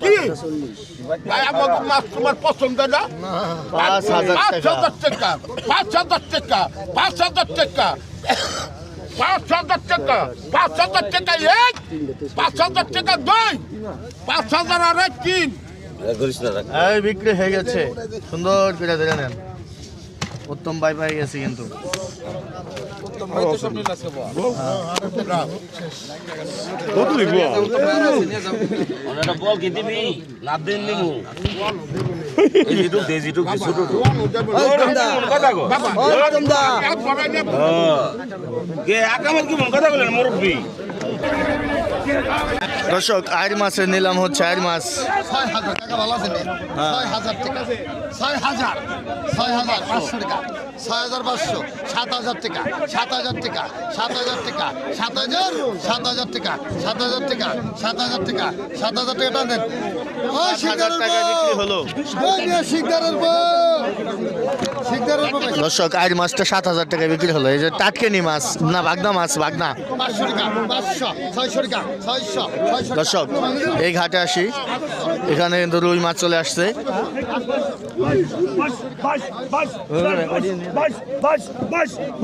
কি ভাই আমাকে মাছ তোমার পছন্দ না 5,000 টাকা 5,000 টাকা 5,000 টাকা 5,000 টাকা 5,000 টাকা 5,000 টাকা 2 5,000 আর 3 এই বিক্রি হয়ে গেছে সুন্দর করে ধরে নেন উত্তম ভাই পাই গেছে কিন্তু কত দিব ওনারা বল কি দিবি না দেন নিমু এই যেটুক দে যেটুক ছোট কথা গো কে আকামাল কি মন কথা বলেন মুরব্বি দর্শক আইর মাছের নিলাম হচ্ছে আইর মাছ 6,000 টাকা ভালো আছে 6,000 টাকা 6,000 500 টাকা 6,500 7,000 টাকা 7,000 টাকা 7,000 টাকা 7,000 টাকা 7,000 টাকা 7,000 টাকা 7,000 টাকা টান দেন ও 7,000 টাকা বিক্রি হলো শিকদারের দর্শক আইর মাছটা 7,000 টাকা বিক্রি হলো এই যে টাটকেনি মাছ না বাগদা মাছ বাগদা 500 টাকা 500 600 টাকা 600 দর্শক এই ঘাটে আসি এখানে কিন্তু রুই মাছ চলে আসছে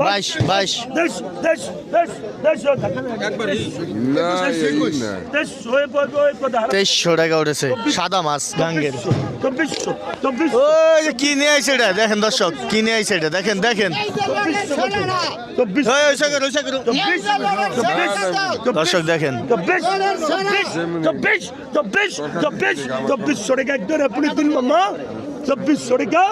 বাইশ 2300 টাকা উঠেছে সাদা মাছ গাঙ্গের ওই যে কি নিয়ে আইছে এটা দেখেন দর্শক কি নিয়ে আইছে এটা দেখেন দেখেন দর্শক দেখেন 2400 টাকা একদম আপনি দিন মামা 2400 টাকা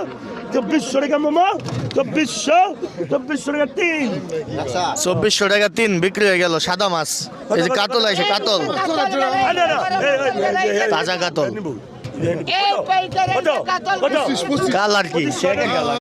2400 টাকা মামা 2400 টাকা 3 2400 টাকা 3 বিক্রি হয়ে গেল সাদা মাছ এই যে কাতল আইছে কাতল তাজা কাতল কালার কি